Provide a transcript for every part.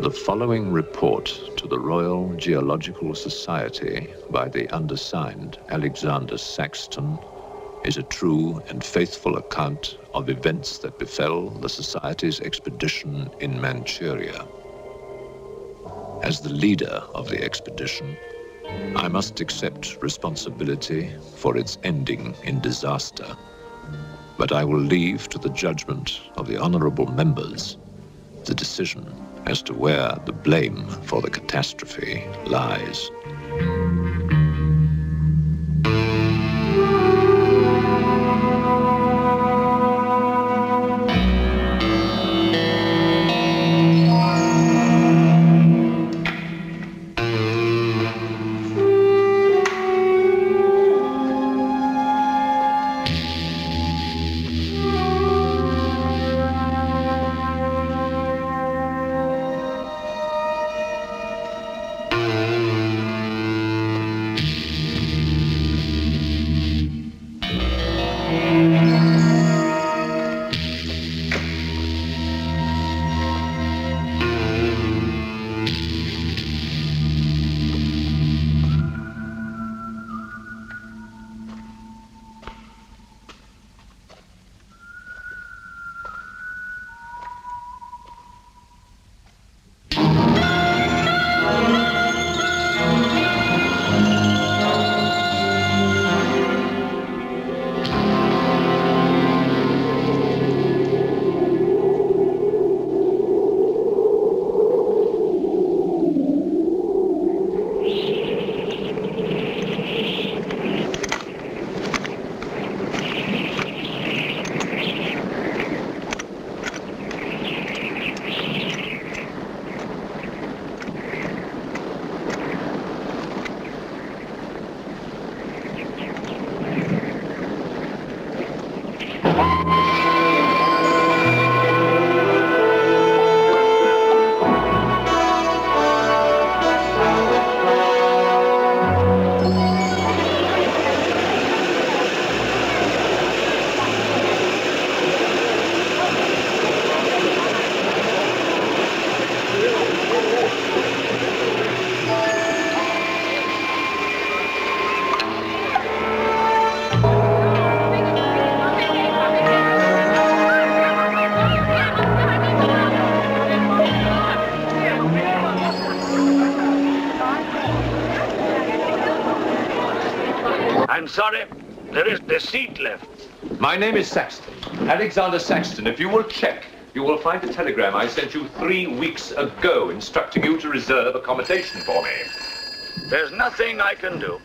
The following report to the Royal Geological Society by the undersigned Alexander Saxton is a true and faithful account of events that befell the Society's expedition in Manchuria. As the leader of the expedition, I must accept responsibility for its ending in disaster, but I will leave to the judgment of the honorable members the decision as to where the blame for the catastrophe lies. I'm sorry, there is the seat left. My name is Saxton, Alexander Saxton. If you will check, you will find a telegram I sent you 3 weeks ago instructing you to reserve accommodation for me. There's nothing I can do.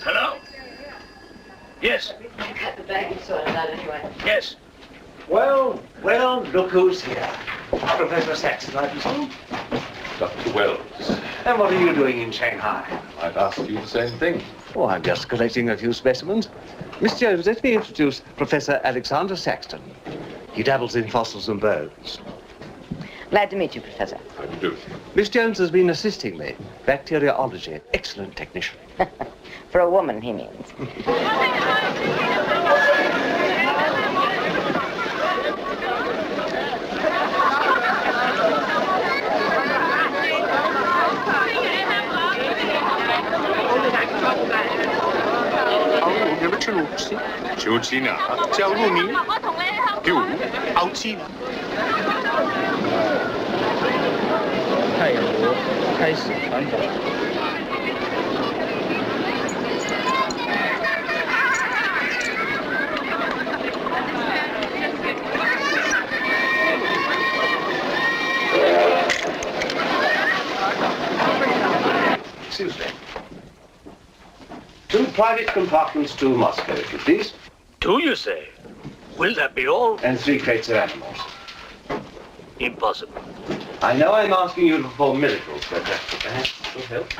Hello? Yes. Cut the baggage sorted out anyway. Yes. Well, look who's here. Professor Saxton, I presume. Dr. Wells. And what are you doing in Shanghai? I've asked you the same thing. Oh, I'm just collecting a few specimens. Miss Jones, let me introduce Professor Alexander Saxton. He dabbles in fossils and bones. Glad to meet you, Professor. How do you do? Miss Jones has been assisting me. Bacteriology. Excellent technician. For a woman, he means. case, over. Excuse me. 2 private compartments to Moscow, if you please. 2, you say? Will that be all? And 3 crates of animals. Impossible. I know I'm asking you to perform miracles, but perhaps it will help.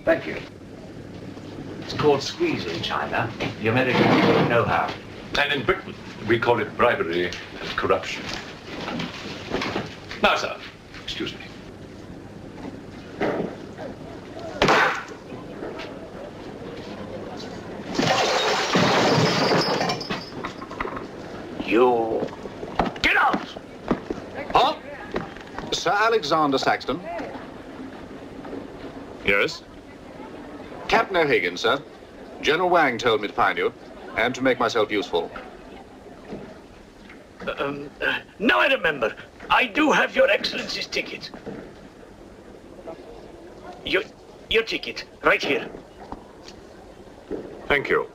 Thank you. It's called squeeze in China. The Americans don't know how. And in Britain, we call it bribery and corruption. Now, sir, excuse me. You... Get out! Huh? Sir Alexander Saxton? Yes? Captain O'Hagan, sir. General Wang told me to find you, and to make myself useful. Now I remember. I do have your Excellency's ticket. Your ticket, right here. Thank you.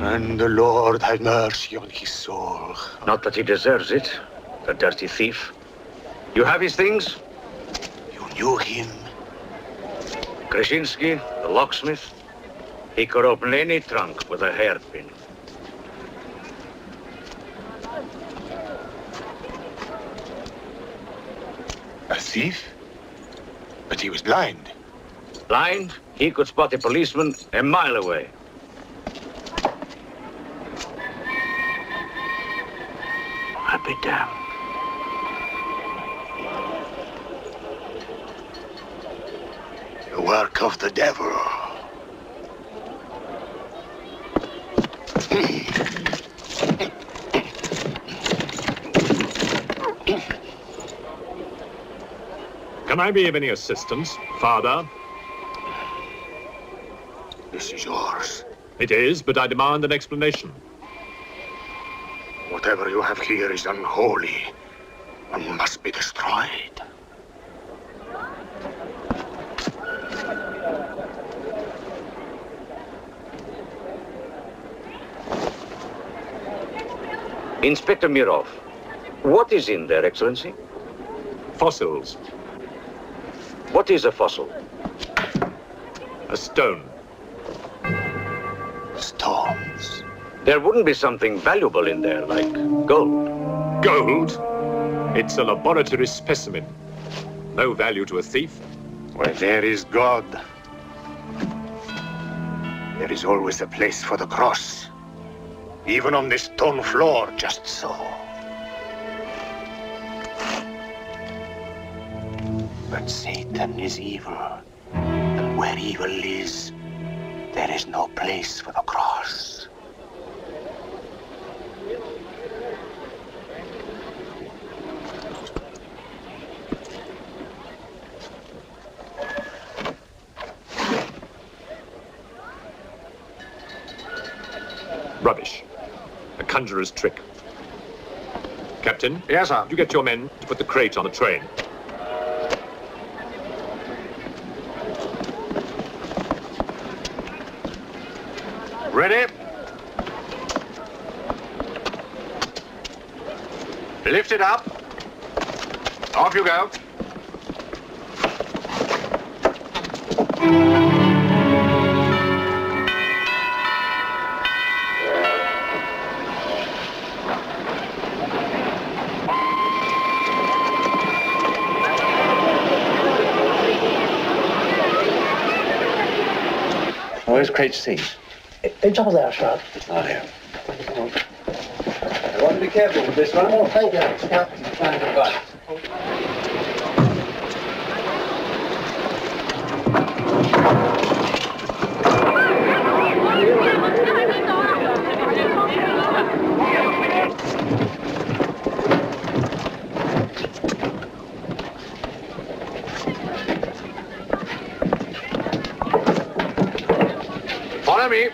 And the Lord have mercy on his soul. Not that he deserves it, the dirty thief. You have his things? You knew him? Krasinski, the locksmith, he could open any trunk with a hairpin. A thief? But he was blind. Blind, he could spot a policeman a mile away. I'll be damned. The work of the devil. Can I be of any assistance, Father? This is yours. It is, but I demand an explanation. Whatever you have here is unholy and must be destroyed. Inspector Mirov, what is in there, Excellency? Fossils. What is a fossil? A stone. Stones. There wouldn't be something valuable in there, like gold. Gold? It's a laboratory specimen. No value to a thief. Where there is God, there is always a place for the cross. Even on this stone floor, just so. But Satan is evil, and where evil is, there is no place for the cross. Rubbish. A conjurer's trick. Captain? Yes, sir. Did you get your men to put the crate on the train? Ready? Lift it up. Off you go. Where's crate C? 照这样说。 Oh, yeah. I want to be careful with this one. Oh, thank you. Yeah. Find the bus. Follow me.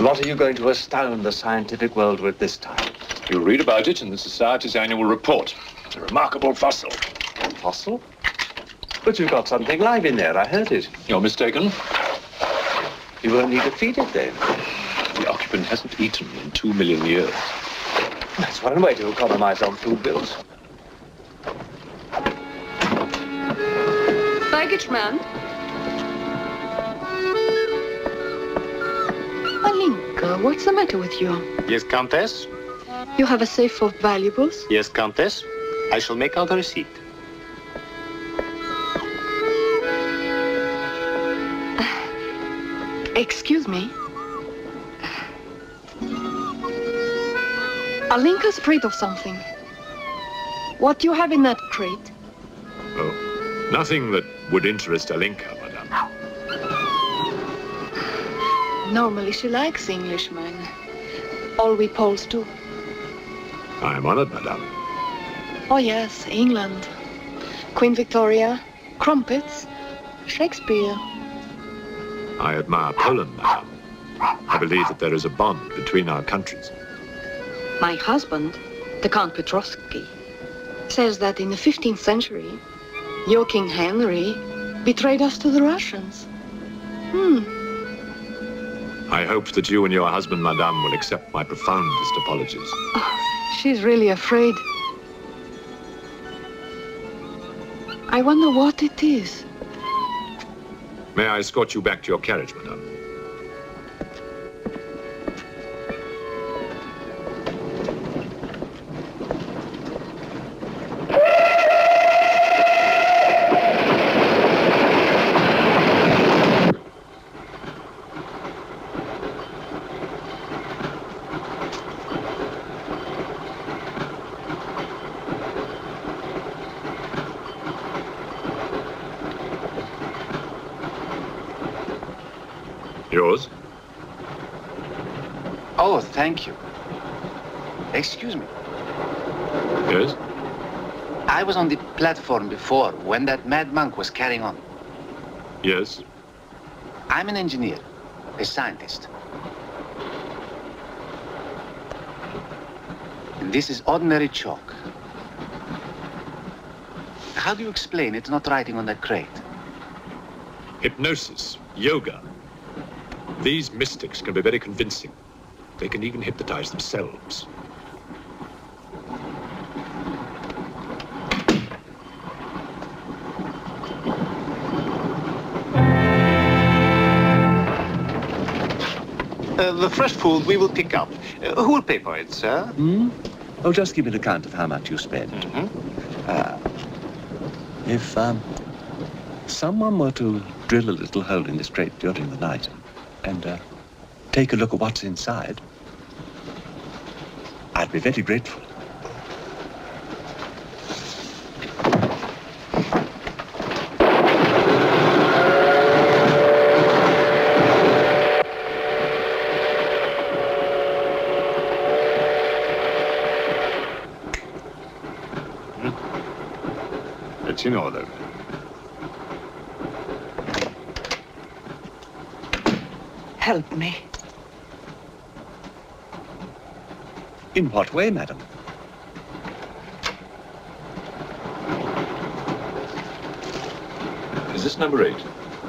What are you going to astound the scientific world with this time? You'll read about it in the Society's annual report. It's a remarkable fossil. Fossil? But you've got something live in there, I heard it. You're mistaken. You won't need to feed it then. The occupant hasn't eaten in 2 million years. That's one way to economize on food bills. Baggage man. Alinka, what's the matter with you? Yes, Countess? You have a safe full of valuables? Yes, Countess. I shall make out a receipt. Excuse me. Alinka's afraid of something. What do you have in that crate? Oh, nothing that would interest Alinka, madame. Normally she likes Englishmen. All we Poles do. I am honored, madame. Oh yes, England. Queen Victoria, crumpets, Shakespeare. I admire Poland, madame. I believe that there is a bond between our countries. My husband, the Count Petrovsky, says that in the 15th century, your King Henry betrayed us to the Russians. I hope that you and your husband, madame, will accept my profoundest apologies. Oh, she's really afraid. I wonder what it is. May I escort you back to your carriage, madame? Yours? Oh, thank you. Excuse me. Yes? I was on the platform before when that mad monk was carrying on. Yes? I'm an engineer, a scientist. And this is ordinary chalk. How do you explain it's not writing on that crate? Hypnosis, yoga. These mystics can be very convincing. They can even hypnotize themselves. The fresh food we will pick up. Who will pay for it, sir? Oh, just give me an account of how much you spend. If someone were to drill a little hole in this crate during the night and take a look at what's inside, I'd be very grateful. It's in order. Help me. In what way, madam? Is this number 8?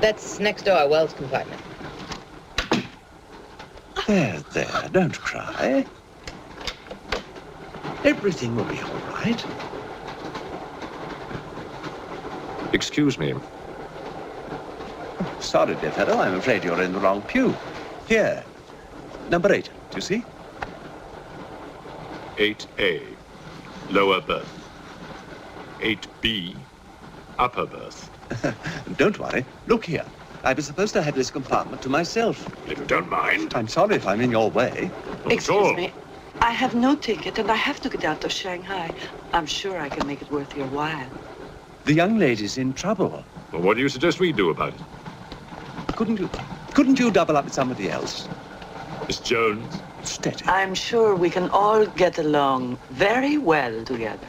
That's next door, Wells compartment. There, don't cry. Everything will be all right. Excuse me. Sorry, dear fellow, I'm afraid you're in the wrong pew. Here, number 8, do you see? 8A, lower berth. 8B, upper berth. Don't worry. Look here. I was supposed to have this compartment to myself. If you don't mind. I'm sorry if I'm in your way. Excuse me. I have no ticket and I have to get out of Shanghai. I'm sure I can make it worth your while. The young lady's in trouble. Well, what do you suggest we do about it? Couldn't you double up with somebody else? Miss Jones? Steady. I'm sure we can all get along very well together.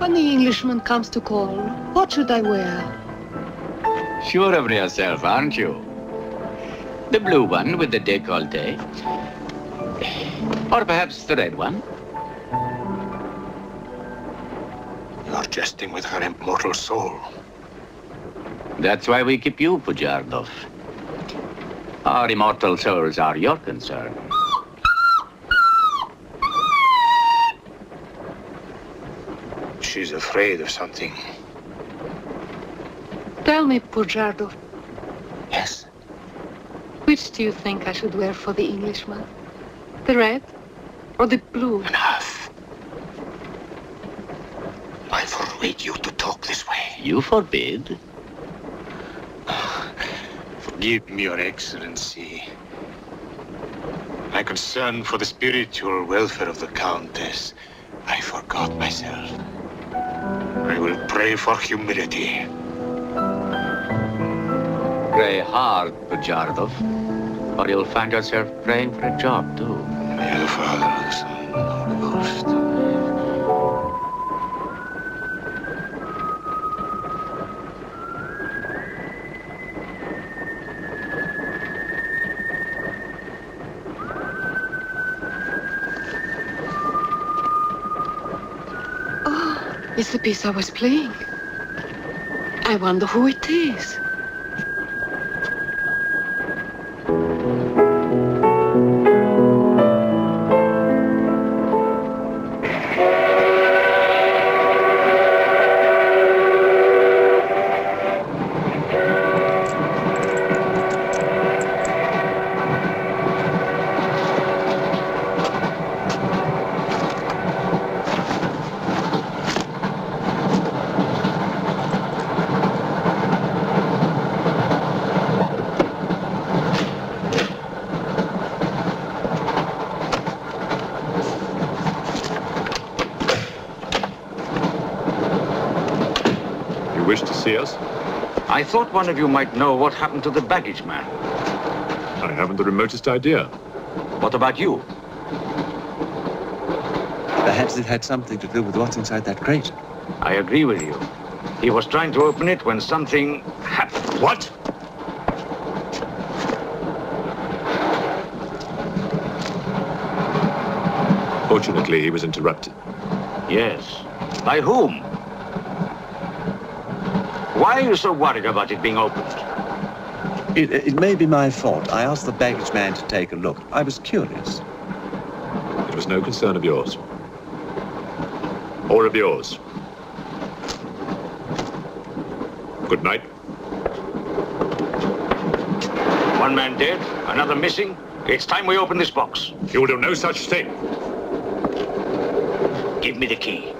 when the Englishman comes to call, what should I wear? Sure of yourself, aren't you? The blue one with the décolleté. Or perhaps the red one. You're jesting with her immortal soul. That's why we keep you, Pujardov. Our immortal souls are your concern. She's afraid of something. Tell me, Pujardov, Yes. which do you think I should wear for the Englishman? The red or the blue? Enough. I forbid you to talk this way. You forbid? Forgive me, Your Excellency. My concern for the spiritual welfare of the Countess, I forgot myself. I will pray for humility. Pray hard, Pujardov, or you'll find yourself praying for a job, too. In the name of the Father, the Son, and the Holy Ghost. It's the piece I was playing. I wonder who it is. Wish to see us? I thought one of you might know what happened to the baggage man. I haven't the remotest idea. What about you? Perhaps it had something to do with what's inside that crate. I agree with you. He was trying to open it when something happened. What? Fortunately, he was interrupted. Yes. By whom? Why are you so worried about it being opened? It may be my fault. I asked the baggage man to take a look. I was curious. It was no concern of yours. Or of yours. Good night. One man dead, another missing. It's time we open this box. You will do no such thing. Give me the key.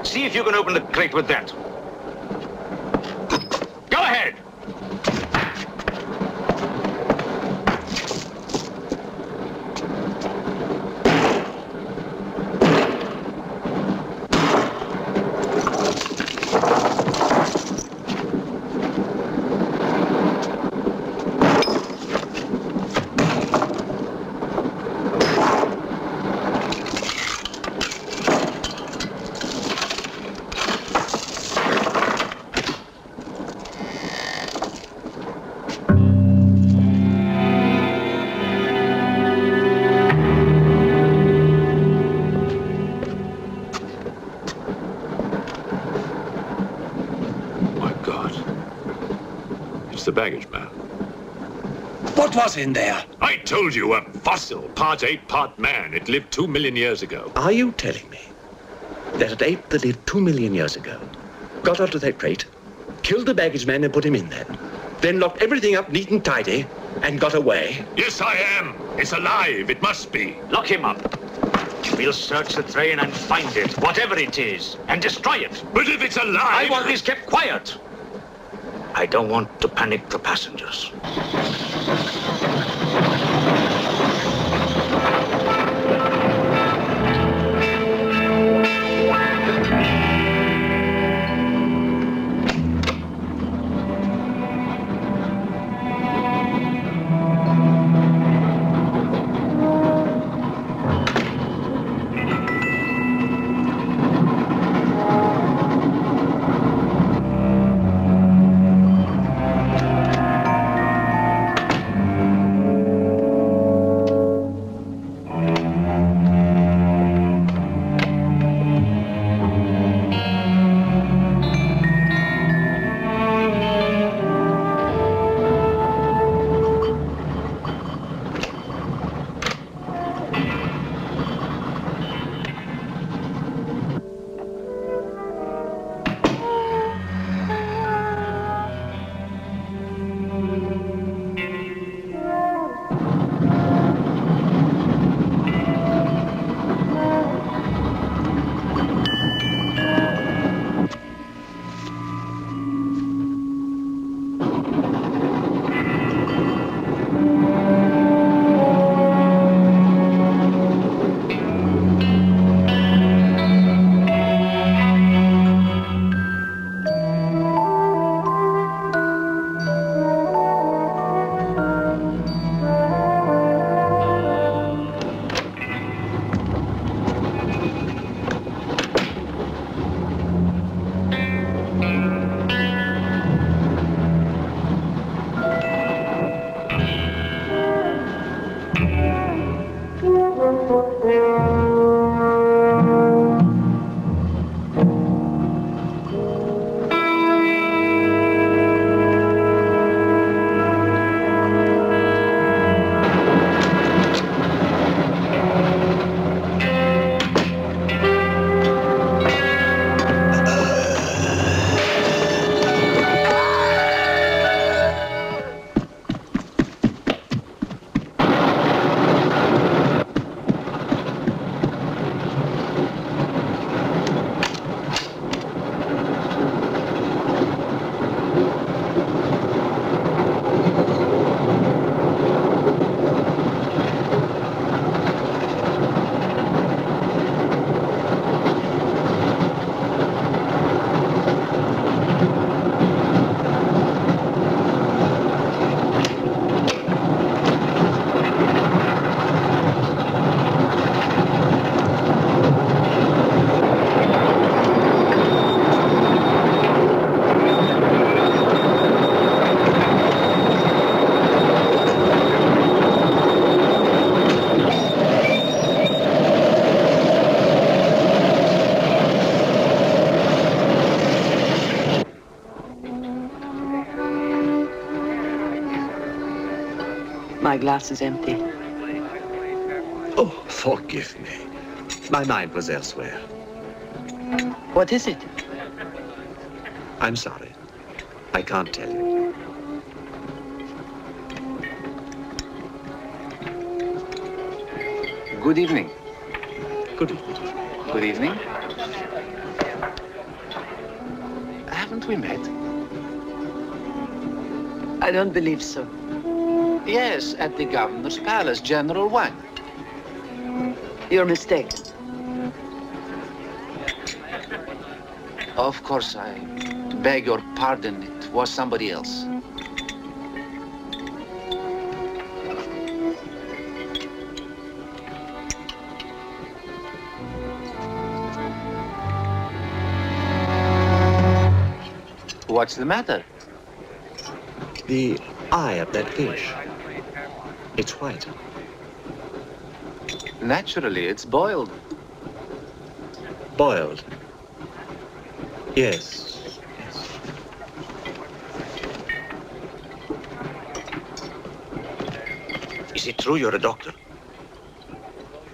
See if you can open the crate with that. Go ahead! The baggage man. What was in there? I told you, a fossil, part ape, part man. It lived 2 million years ago. Are you telling me that an ape that lived 2 million years ago got onto that crate, killed the baggage man and put him in there, then locked everything up neat and tidy and got away? Yes, I am. It's alive. It must be. Lock him up. We'll search the train and find it, whatever it is, and destroy it. But if it's alive... I want this kept quiet. I don't want to panic the passengers. My glass is empty. Oh, forgive me. My mind was elsewhere. What is it? I'm sorry. I can't tell you. Good evening. Good evening. Good evening. Haven't we met? I don't believe so. Yes, at the governor's palace, General Wang. You're mistaken. Of course, I beg your pardon. It was somebody else. What's the matter? The eye of that fish. It's white. Naturally, it's boiled. Boiled. Yes. Yes. Is it true you're a doctor?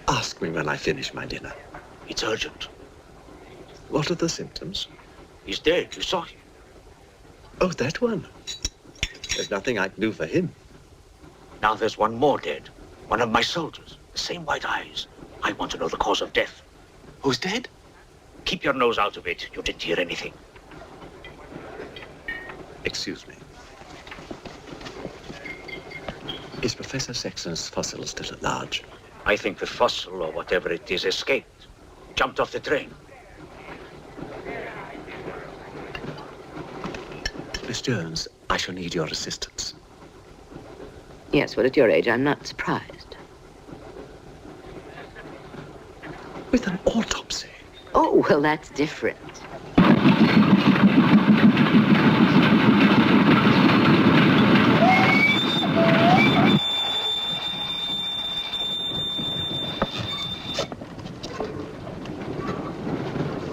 Ask me when I finish my dinner. It's urgent. What are the symptoms? He's dead. You saw him. Oh, that one. There's nothing I can do for him. Now there's one more dead. One of my soldiers. The same white eyes. I want to know the cause of death. Who's dead? Keep your nose out of it. You didn't hear anything. Excuse me. Is Professor Sexton's fossil still at large? I think the fossil, or whatever it is, escaped. Jumped off the train. Miss Jones, I shall need your assistance. Yes, well, at your age, I'm not surprised. With an autopsy? Oh, well, that's different.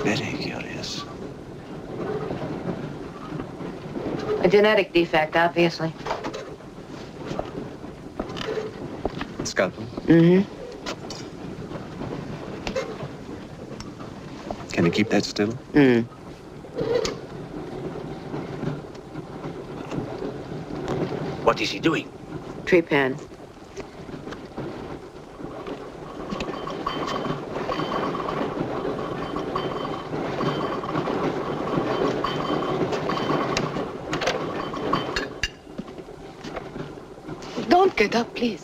Very curious. A genetic defect, obviously. Scalpel? Mm-hmm. Can you keep that still? What is he doing? Trepan. Don't get up, please.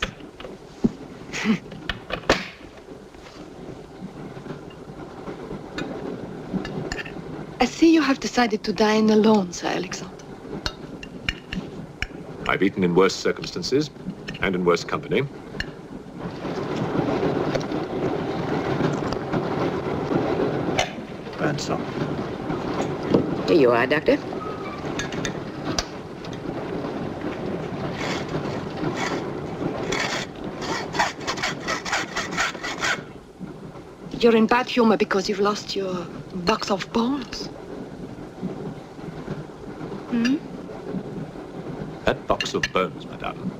I see you have decided to dine alone, Sir Alexander. I've eaten in worse circumstances and in worse company. Ransom. Here you are, Doctor. You're in bad humor because you've lost your box of bones. Hmm? That box of bones, madame,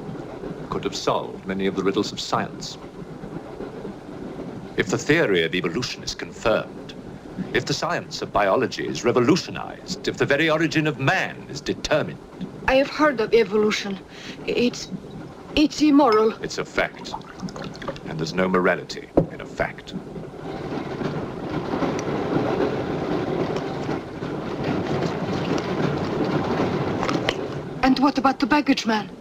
could have solved many of the riddles of science. If the theory of evolution is confirmed, if the science of biology is revolutionized, if the very origin of man is determined. I have heard of evolution. It's immoral. It's a fact. And there's no morality in a fact. And what about the baggage man?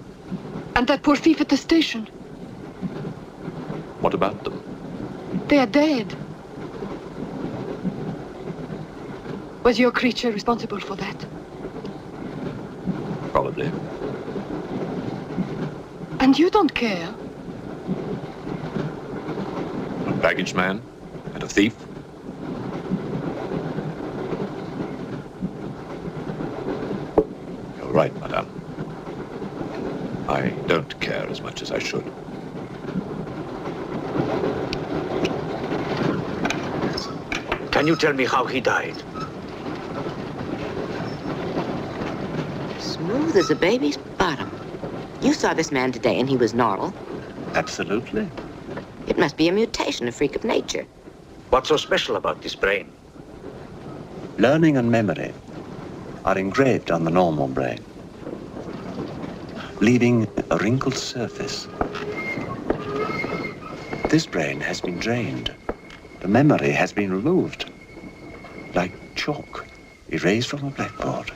And that poor thief at the station? What about them? They are dead. Was your creature responsible for that? Probably. And you don't care? A baggage man and a thief? You're right, madame. I don't care as much as I should. Can you tell me how he died? Smooth as a baby's bottom. You saw this man today and he was normal. Absolutely. It must be a mutation, a freak of nature. What's so special about this brain? Learning and memory are engraved on the normal brain, leaving a wrinkled surface. This brain has been drained. The memory has been removed, like chalk erased from a blackboard.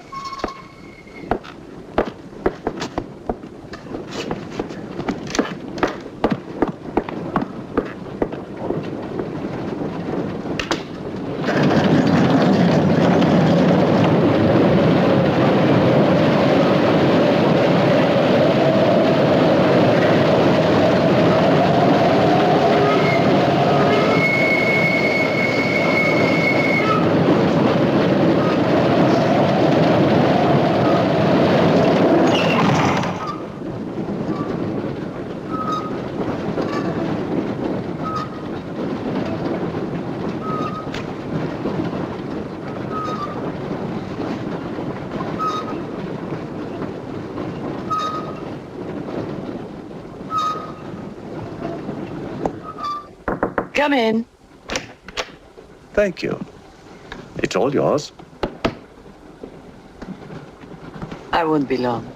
Come in. Thank you. It's all yours. I won't be long.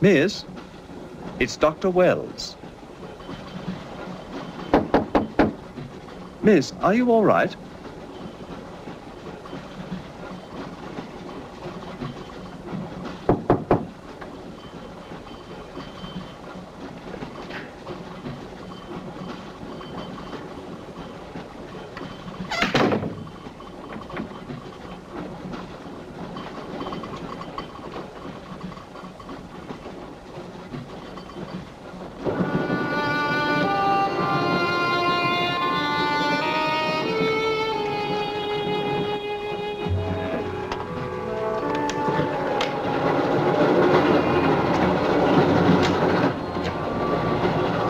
Miss, it's Dr. Wells. Miss, are you all right?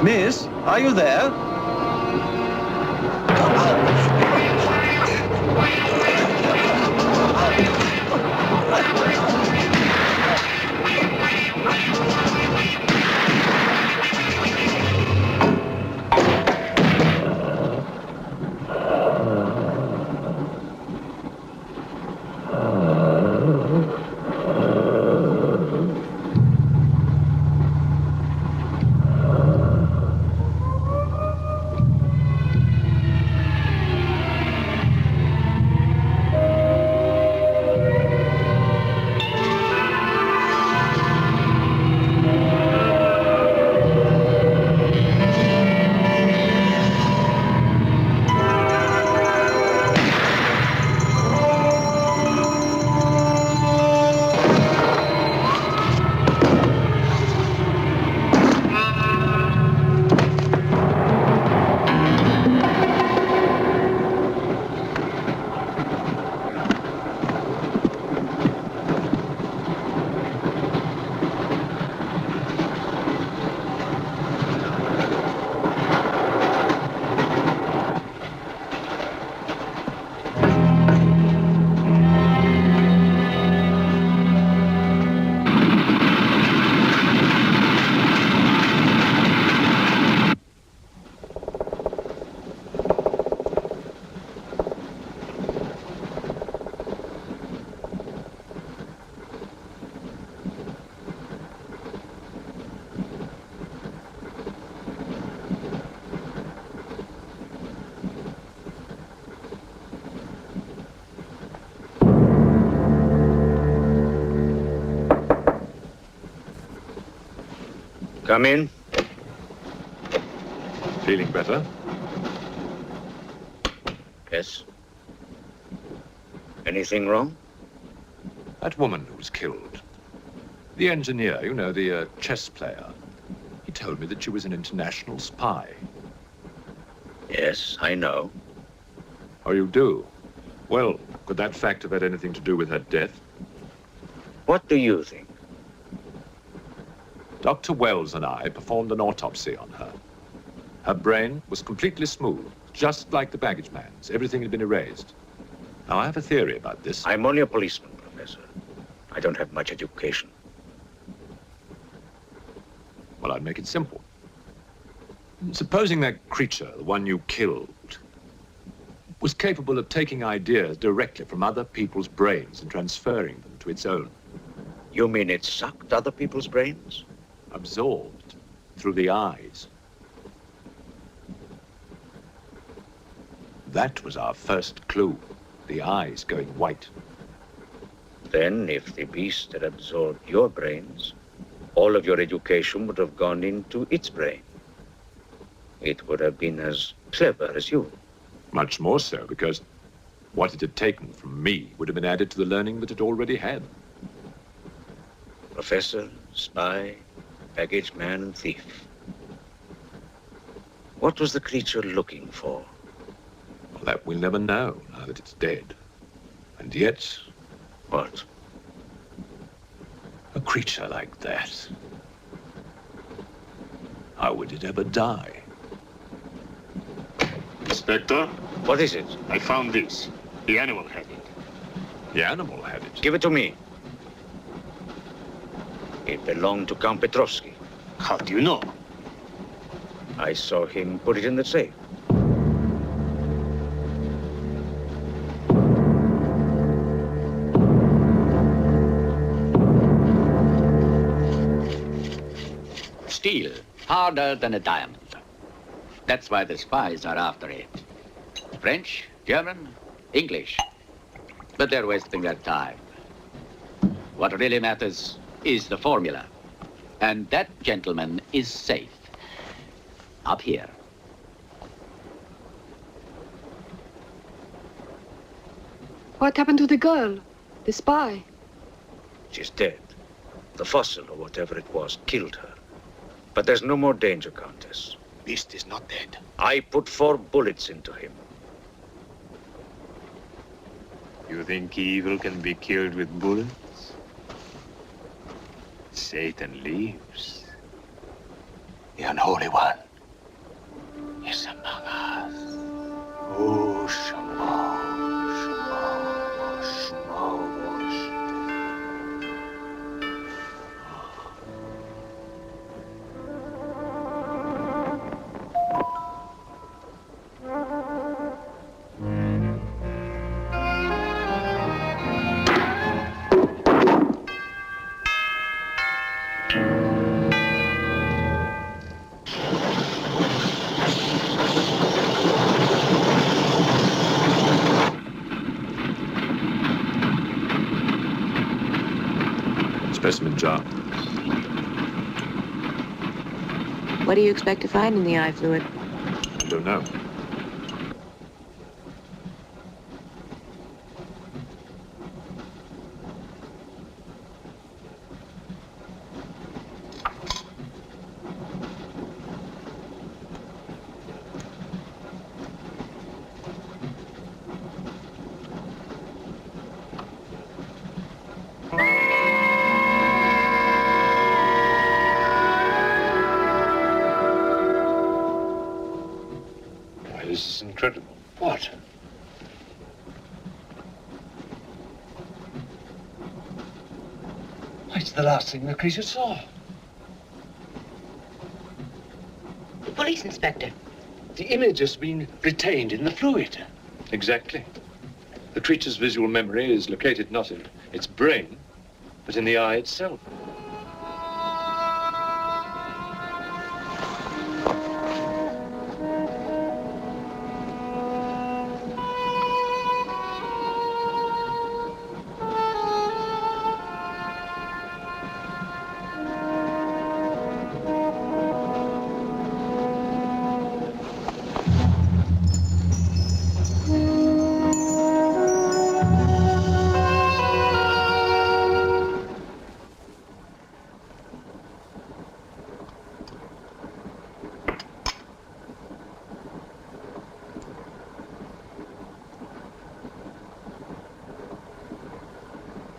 Miss, are you there? Come in. Feeling better? Yes. Anything wrong? That woman who was killed. The engineer, you know, the chess player. He told me that she was an international spy. Yes, I know. Oh, you do? Well, could that fact have had anything to do with her death? What do you think? Dr. Wells and I performed an autopsy on her. Her brain was completely smooth, just like the baggage man's. Everything had been erased. Now, I have a theory about this. I'm only a policeman, Professor. I don't have much education. Well, I'd make it simple. Supposing that creature, the one you killed, was capable of taking ideas directly from other people's brains and transferring them to its own. You mean it sucked other people's brains? Absorbed through the eyes. That was our first clue, the eyes going white. Then, if the beast had absorbed your brains, all of your education would have gone into its brain. It would have been as clever as you. Much more so, because what it had taken from me would have been added to the learning that it already had. Professor, spy, baggage man, and thief. What was the creature looking for? Well, that we'll never know, now that it's dead. And yet... What? A creature like that. How would it ever die? Inspector? What is it? I found this. The animal had it. The animal had it? Give it to me. It belonged to Count Petrovsky. How do you know? I saw him put it in the safe. steel, harder than a diamond. That's why the spies are after it. French, German, English. But they're wasting their time. What really matters is the formula. And that gentleman is safe. Up here. What happened to the girl? The spy? She's dead. The fossil, or whatever it was, killed her. But there's no more danger, Countess. Beast is not dead. I put 4 bullets into him. You think evil can be killed with bullets? Satan lives. The unholy one is among us. Oh, Shamo, Shamo, Shamo. Specimen jar. What do you expect to find in the eye fluid? I don't know. This is incredible. What? It's the last thing the creature saw. The police inspector. The image has been retained in the fluid. Exactly. The creature's visual memory is located not in its brain, but in the eye itself.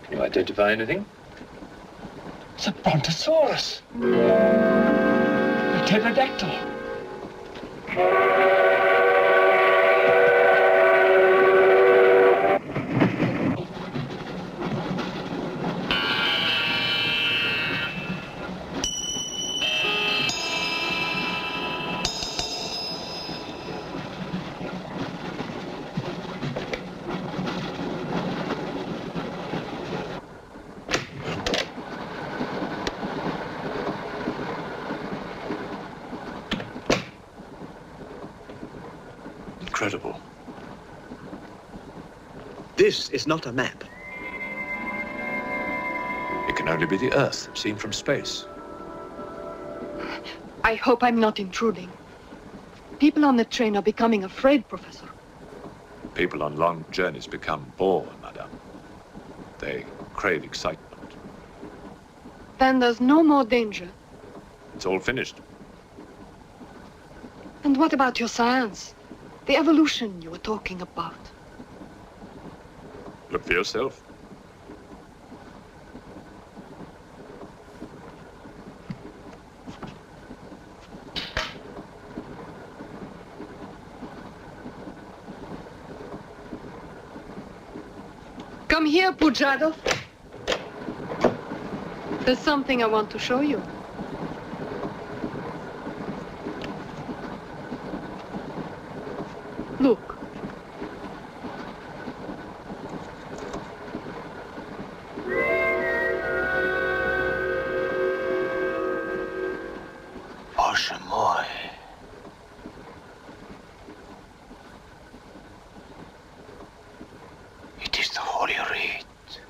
Can you identify anything? It's a brontosaurus. A pterodactyl. Incredible. This is not a map. It can only be the Earth, seen from space. I hope I'm not intruding. People on the train are becoming afraid, Professor. People on long journeys become bored, madame. They crave excitement. Then there's no more danger. It's all finished. And what about your science? The evolution you were talking about. Look for yourself. Come here, Pujadov. There's something I want to show you. Look. Esemai. It is the holy rite.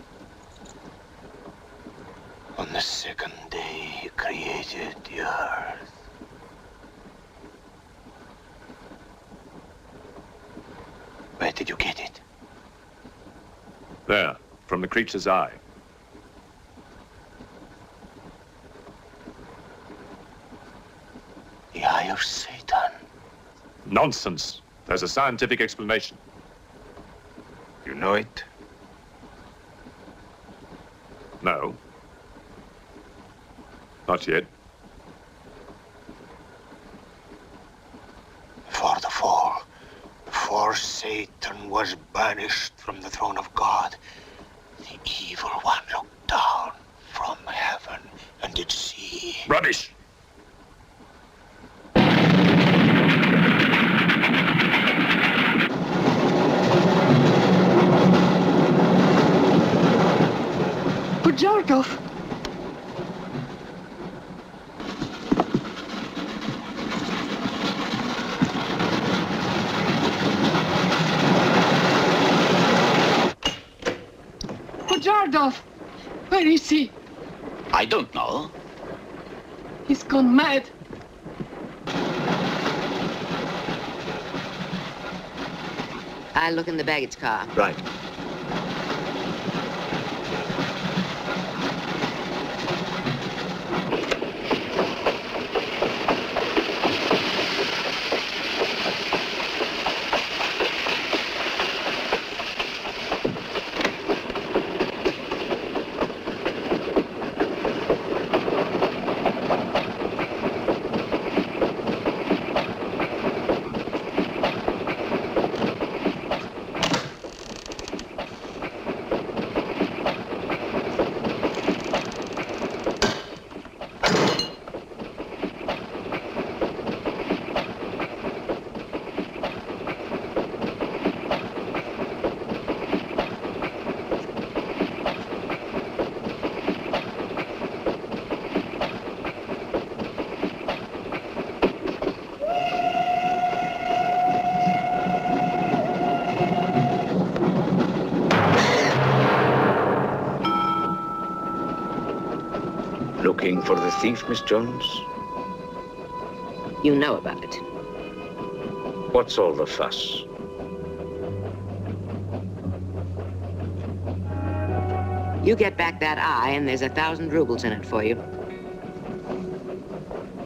On the second day, he created the earth. Where did you get it? There, from the creature's eye. The eye of Satan. Nonsense. There's a scientific explanation. You know it? No. Not yet. Before the fall, before Satan was banished from the throne of God, the evil one looked down from heaven and did see. Rubbish! Jarkov. Pujardov, where is he? I don't know. He's gone mad. I'll look in the baggage car. Right. Looking for the thief, Miss Jones? You know about it. What's all the fuss? You get back that eye, and there's 1,000 rubles in it for you.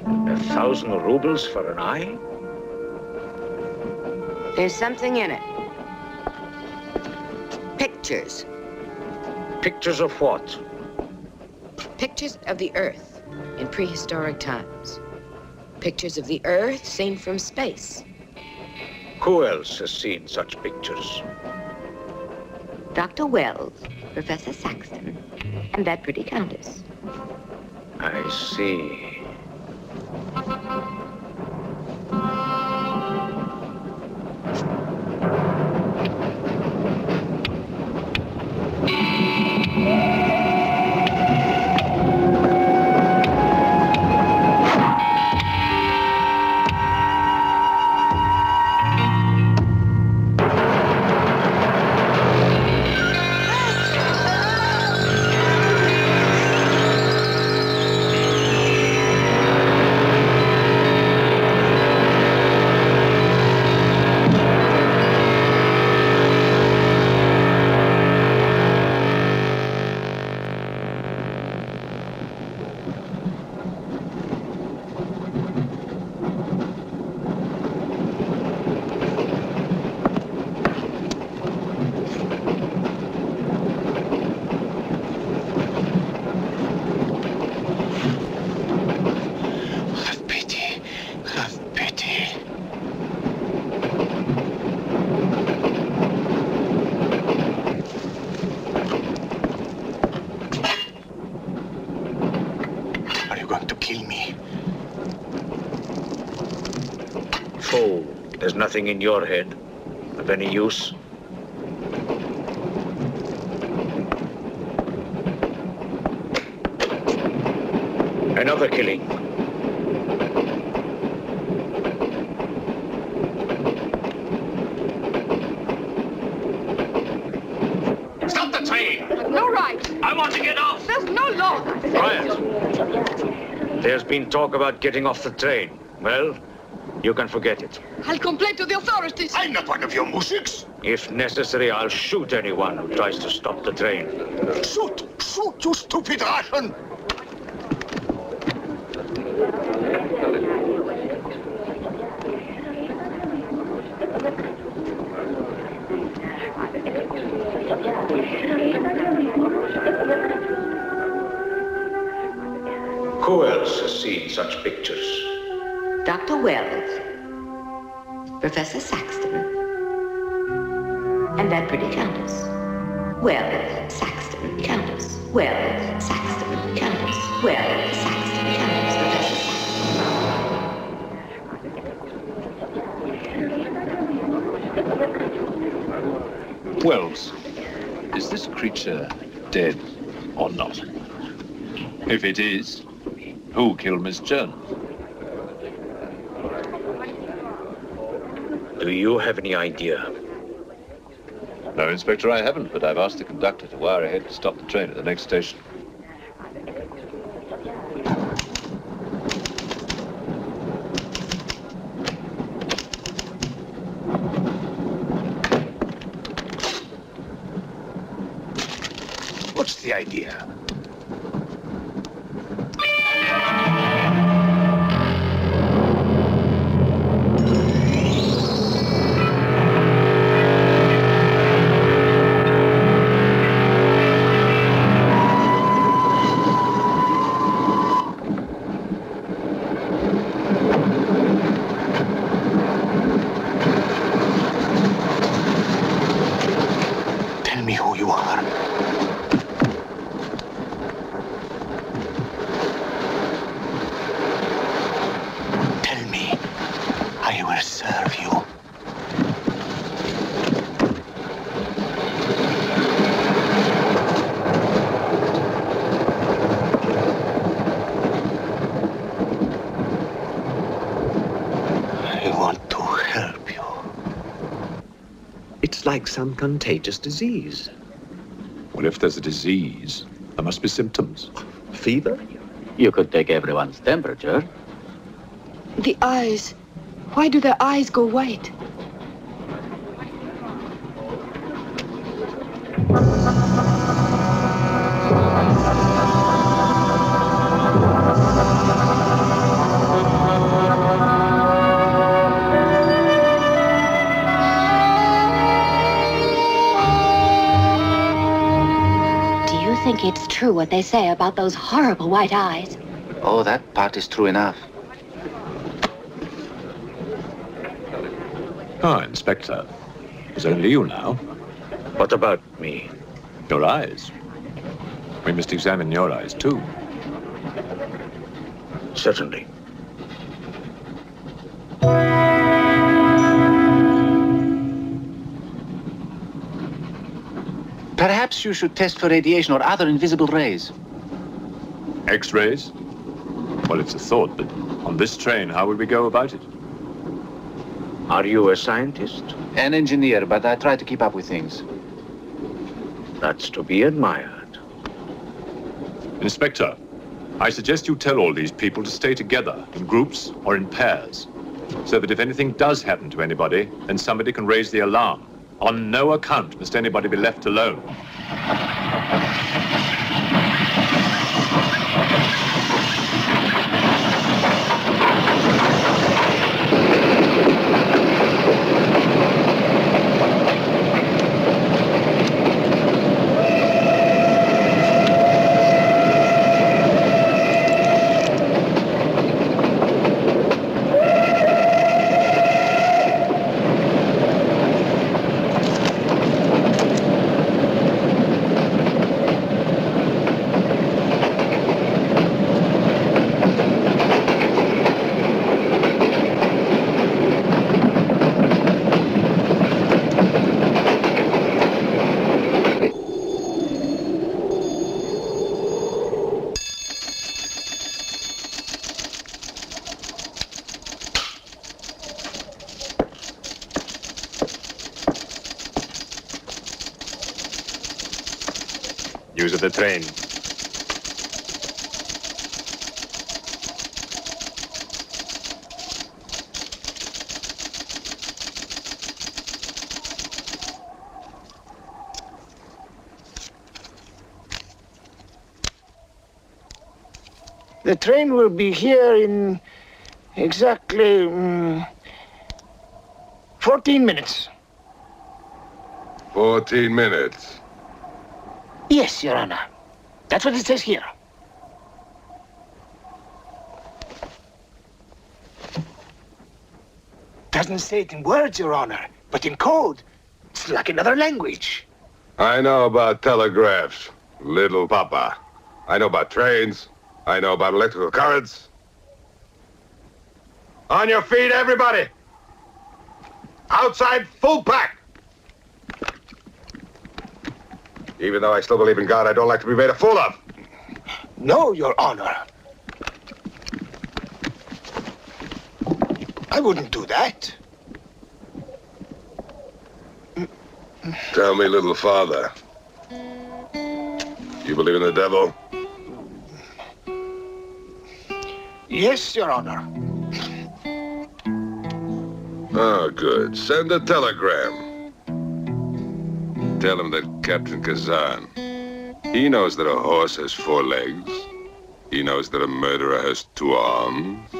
1,000 rubles for an eye? There's something in it. Pictures. Pictures of what? Pictures of the Earth in prehistoric times. Pictures of the Earth seen from space. Who else has seen such pictures? Dr. Wells, Professor Saxton, and that pretty countess. I see. Fool, there's nothing in your head of any use. Another killing. Quiet. There's been talk about getting off the train. Well, you can forget it. I'll complain to the authorities. I'm not one of your musics. If necessary, I'll shoot anyone who tries to stop the train. Shoot! Shoot, you stupid Russian! Who else has seen such pictures? Dr. Wells, Professor Saxton, and that pretty countess. Wells, Saxton, countess. Wells, Saxton, countess. Wells, Saxton, countess. Professor Saxton. Wells, is this creature dead or not? If it is, who killed Miss Jones? Do you have any idea? No, Inspector, I haven't, but I've asked the conductor to wire ahead to stop the train at the next station. What's the idea? Tell me who you are. Tell me, I will serve you. I want to help you. It's like some contagious disease. Well, if there's a disease, there must be symptoms. Fever? You could take everyone's temperature. The eyes. Why do their eyes go white? Do you think it's true what they say about those horrible white eyes? Oh, that part is true enough. Ah, Inspector. It's only you now. What about me? Your eyes. We must examine your eyes, too. Certainly. Perhaps you should test for radiation or other invisible rays. X-rays? Well, it's a thought, but on this train, how would we go about it? Are you a scientist? An engineer, but I try to keep up with things. That's to be admired. Inspector, I suggest you tell all these people to stay together, in groups or in pairs, so that if anything does happen to anybody, then somebody can raise the alarm. On no account must anybody be left alone. Use of the train. The train will be here in exactly 14 minutes. 14 minutes. Yes, Your Honor. That's what it says here. Doesn't say it in words, Your Honor, but in code. It's like another language. I know about telegraphs, little papa. I know about trains. I know about electrical currents. On your feet, everybody! Outside, full pack! Even though I still believe in God, I don't like to be made a fool of. No, Your Honor. I wouldn't do that. Tell me, little father. You believe in the devil? Yes, Your Honor. Oh, good. Send a telegram. Tell him that Captain Kazan, he knows that a horse has 4 legs. He knows that a murderer has 2 arms.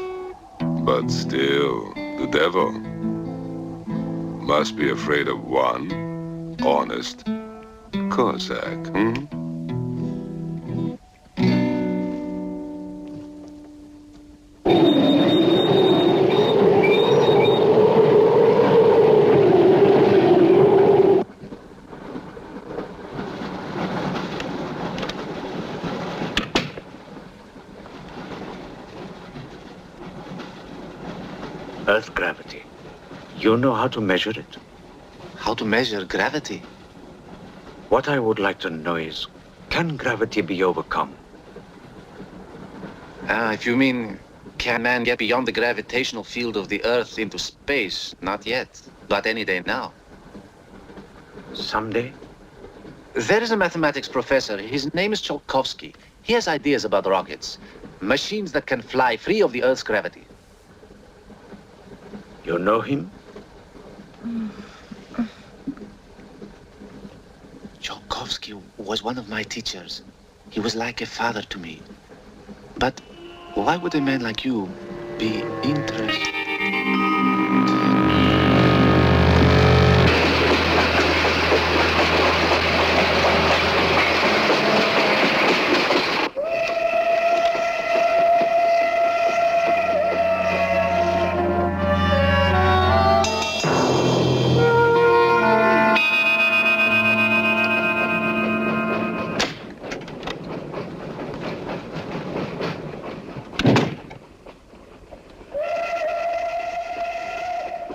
But still, the devil must be afraid of one honest Cossack, Earth gravity. You know how to measure it? How to measure gravity? What I would like to know is, can gravity be overcome? If you mean, can man get beyond the gravitational field of the Earth into space? Not yet, but any day now. Someday? There is a mathematics professor. His name is Tsiolkovsky. He has ideas about rockets. Machines that can fly free of the Earth's gravity. You know him? Tsiolkovsky was one of my teachers. He was like a father to me. But why would a man like you be interested?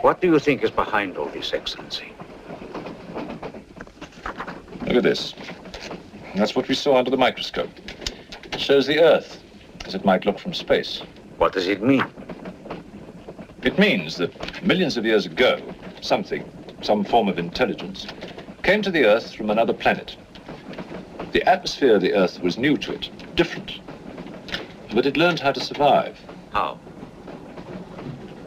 What do you think is behind all this, Excellency? Look at this. That's what we saw under the microscope. It shows the Earth as it might look from space. What does it mean? It means that millions of years ago, some form of intelligence, came to the Earth from another planet. The atmosphere of the Earth was new to it, different. But it learned how to survive. How?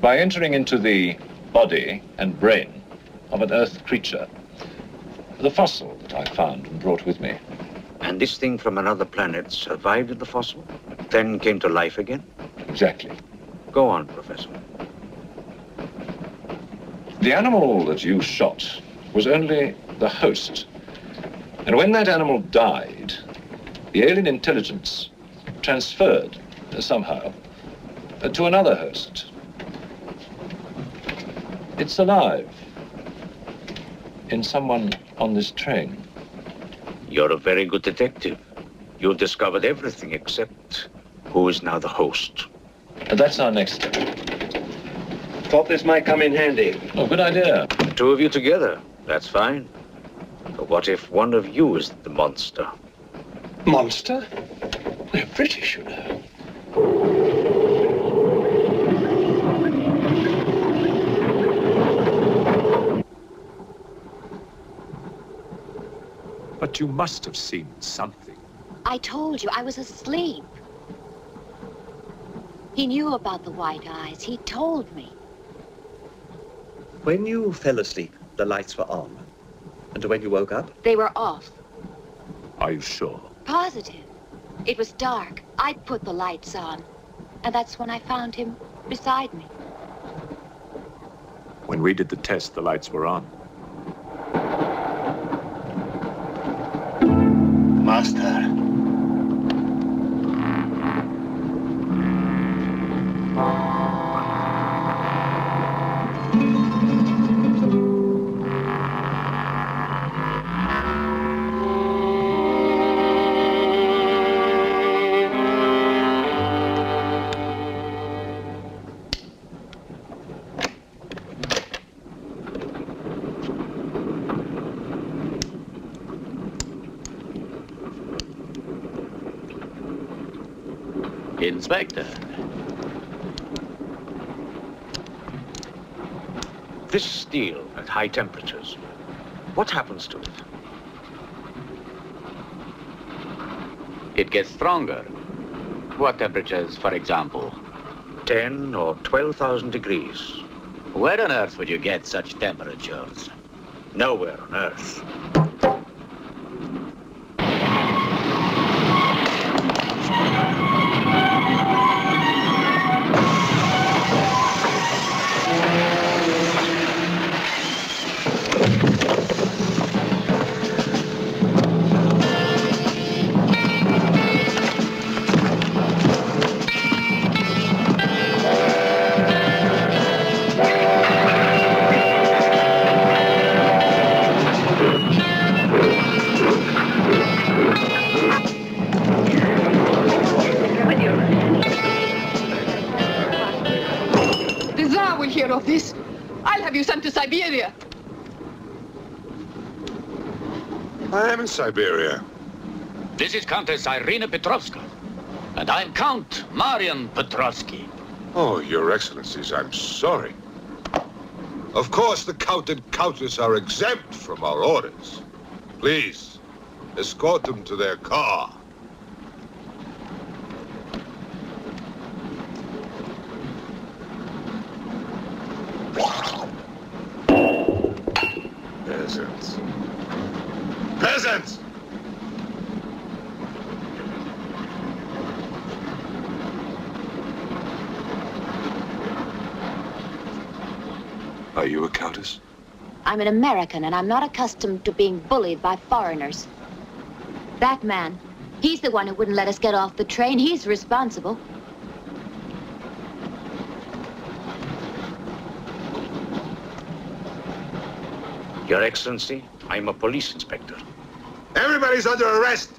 By entering into the body and brain of an Earth creature. The fossil that I found and brought with me. And this thing from another planet survived in the fossil, then came to life again? Exactly. Go on, Professor. The animal that you shot was only the host. And when that animal died, the alien intelligence transferred somehow to another host. It's alive in someone on this train. You're a very good detective. You discovered everything except who is now the host. And that's our next step. Thought this might come in handy. Oh, good idea. The 2 of you together, that's fine. But what if one of you is the monster? Monster? They're British, you know. But you must have seen something. I told you I was asleep. He knew about the white eyes. He told me. When you fell asleep, the lights were on. And when you woke up? They were off. Are you sure? Positive. It was dark. I'd put the lights on. And that's when I found him beside me. When we did the test, the lights were on. Master. Inspector. This steel at high temperatures, what happens to it? It gets stronger. What temperatures, for example? 10 or 12,000 degrees. Where on earth would you get such temperatures? Nowhere on earth. Of this, I'll have you sent to Siberia. I am in Siberia. This is Countess Irina Petrovska, and I'm Count Marian Petrovsky. Oh, Your Excellencies, I'm sorry. Of course, the Count and Countess are exempt from our orders. Please, escort them to their car. Peasants. Peasants! Are you a countess? I'm an American, and I'm not accustomed to being bullied by foreigners. That man, he's the one who wouldn't let us get off the train. He's responsible. Your Excellency, I'm a police inspector. Everybody's under arrest!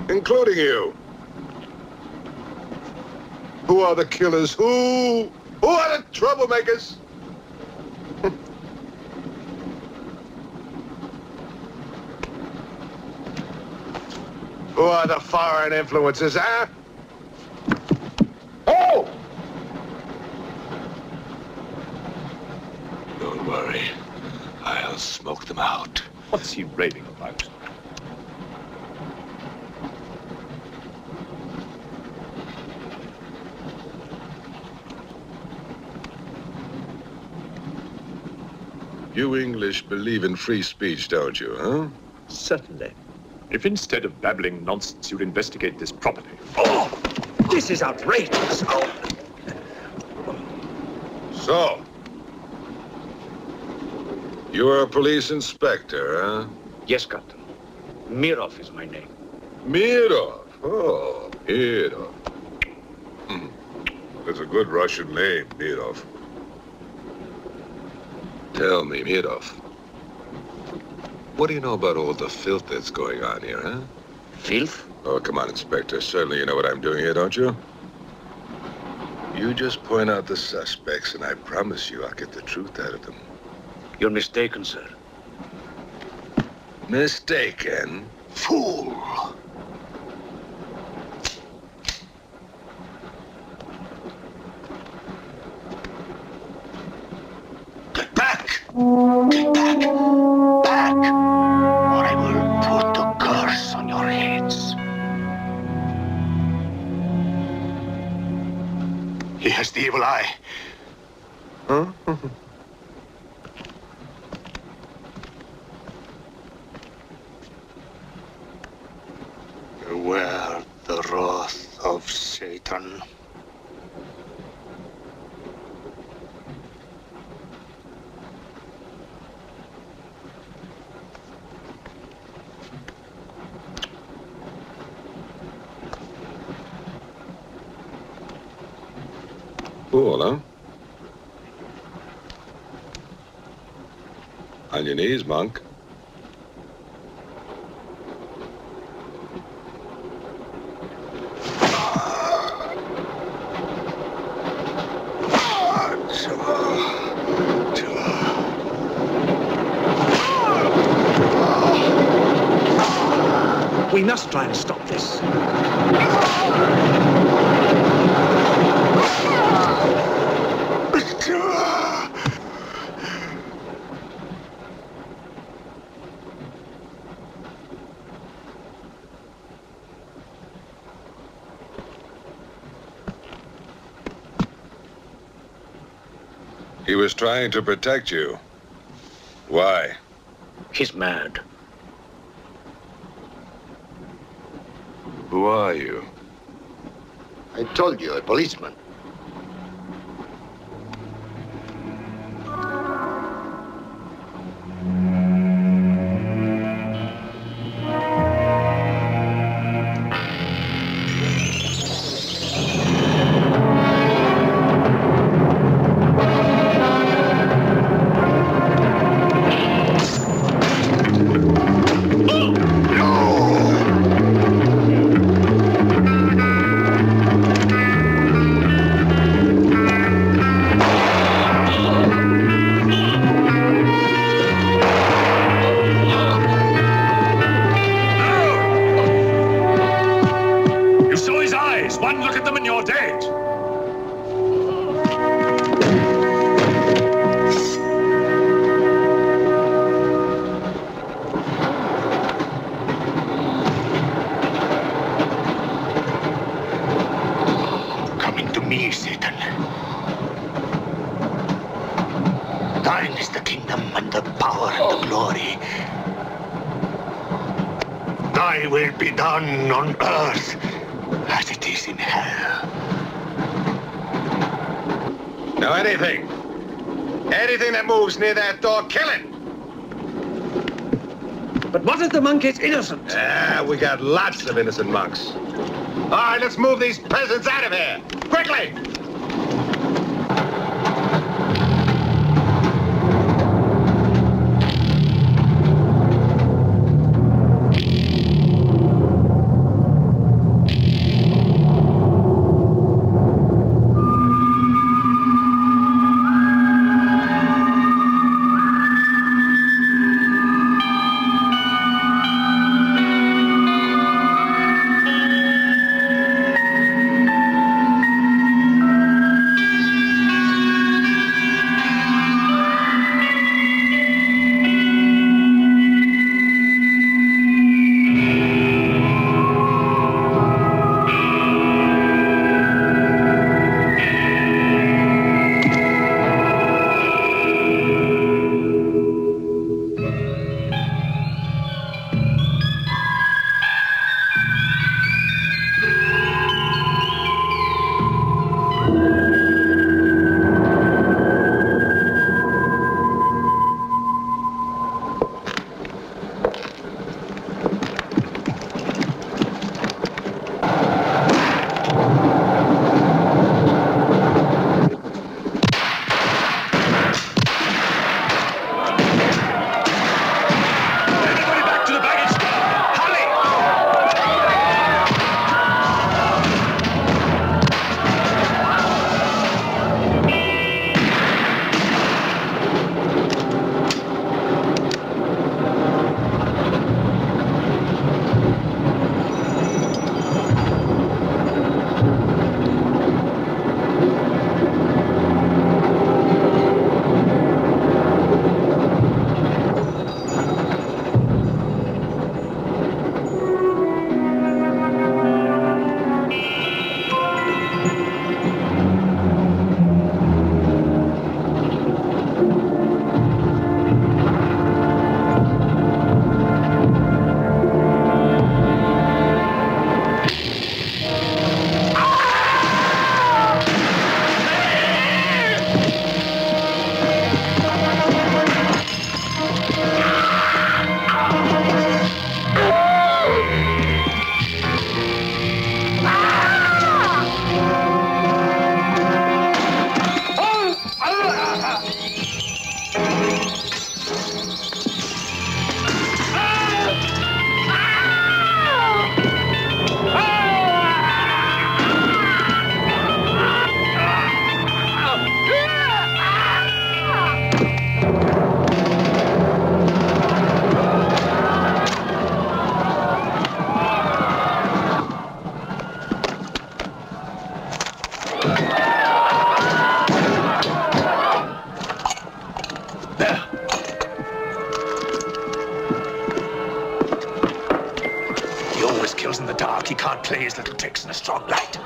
Including you. Who are the killers? Who are the troublemakers? Who are the foreign influences, huh? Oh! Don't worry. I'll smoke them out. What's he raving about? You English believe in free speech, don't you, huh? Certainly. If instead of babbling nonsense, you'd investigate this properly. Oh! This is outrageous! Oh. So, you are a police inspector, huh? Yes, Captain. Mirov is my name. Mirov? Oh, Mirov. That's a good Russian name, Mirov. Tell me, Mirov, what do you know about all the filth that's going on here, huh? Filth? Oh, come on, Inspector. Certainly you know what I'm doing here, don't you? You just point out the suspects, and I promise you I'll get the truth out of them. You're mistaken, sir. Mistaken? Fool! Get back! Get back! Back! Or I will put a curse on your heads. He has the evil eye. Huh? Beware the wrath of Satan. Cool, huh? On your knees, monk. We must try and stop this. He was trying to protect you. Why? He's mad. Who are you? I told you, a policeman. One look at them and you're dead. Coming to me, Satan. Thine is the kingdom and the power and the glory. Thy will be done on earth as it is in hell. Now anything that moves near that door, kill it! But what if the monk is innocent? Ah, we got lots of innocent monks. All right, let's move these peasants out of here, quickly! always kills in the dark. He can't play his little tricks in a strong light.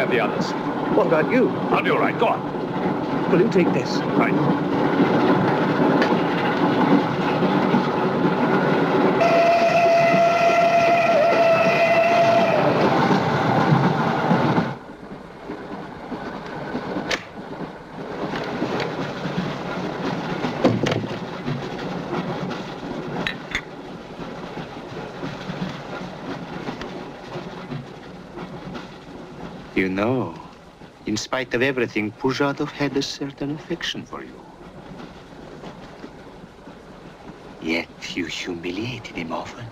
The others. What about you? I'll be all right. Go on. Will you take this? Right. You know, in spite of everything, Pujadov had a certain affection for you. Yet you humiliated him often,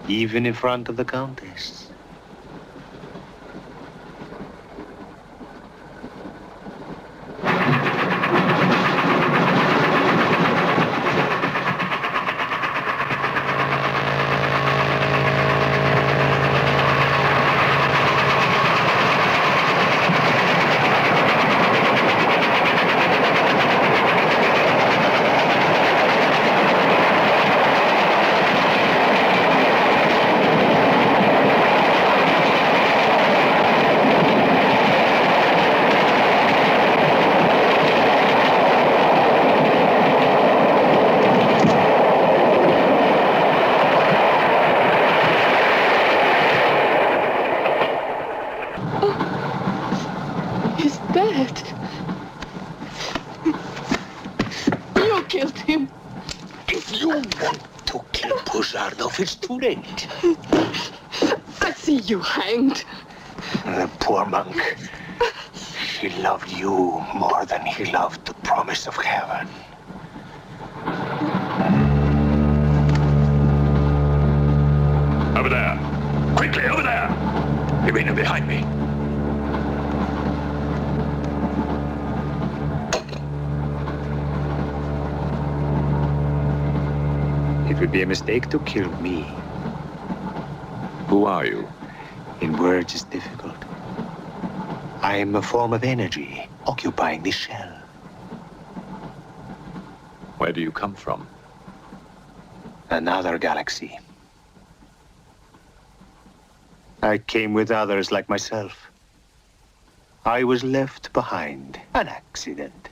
even in front of the Countess. It's too late. I see you hanged. The poor monk. He loved you more than he loved the promise of heaven. Over there. Quickly, over there. You mean behind me? It would be a mistake to kill me. Who are you? In words, it's difficult. I am a form of energy occupying this shell. Where do you come from? Another galaxy. I came with others like myself. I was left behind. An accident.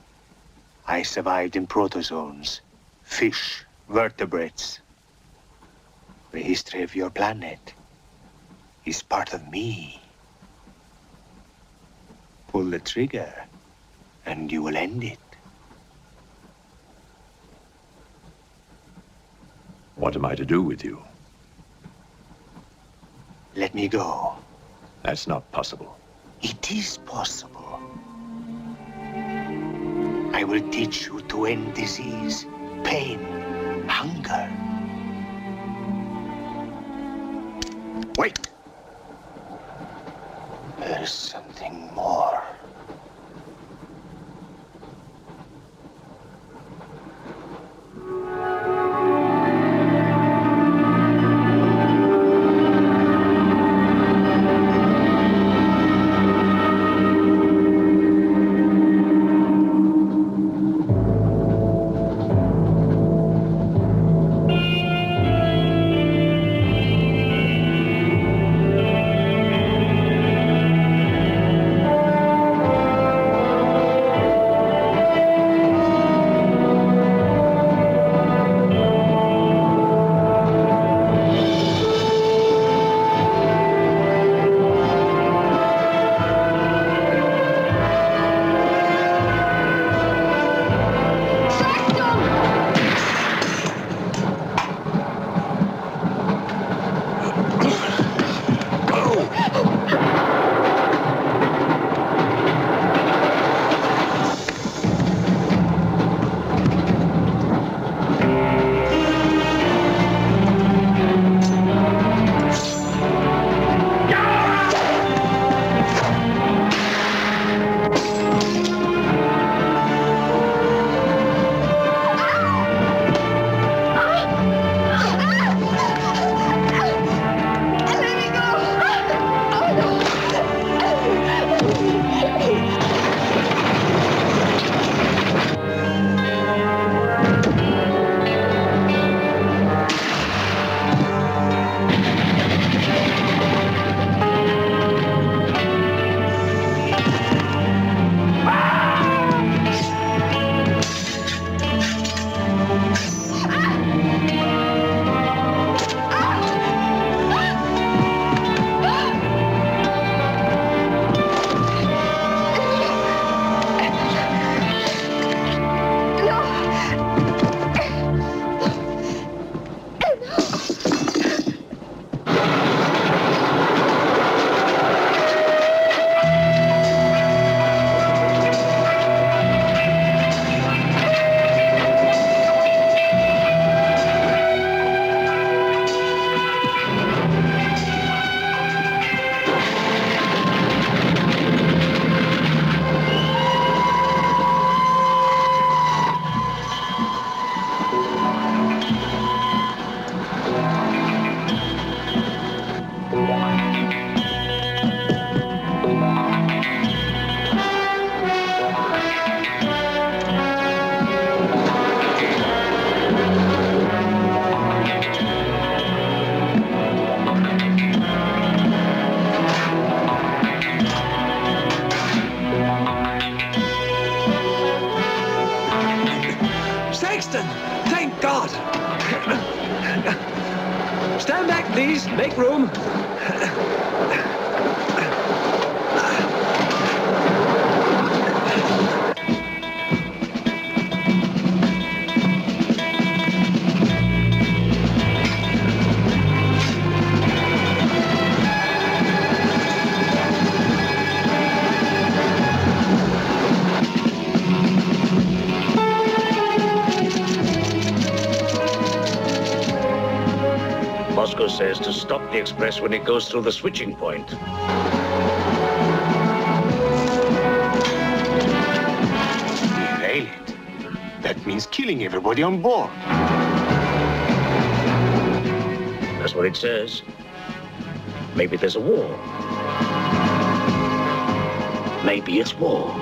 I survived in protozoans, fish, vertebrates. The history of your planet is part of me. Pull the trigger, and you will end it. What am I to do with you? Let me go. That's not possible. It is possible. I will teach you to end disease, pain, hunger. Wait! There is something more. Stand back, please. Make room. Moscow says to stop the express when it goes through the switching point. Derail it. That means killing everybody on board. That's what it says. Maybe there's a war. Maybe it's war.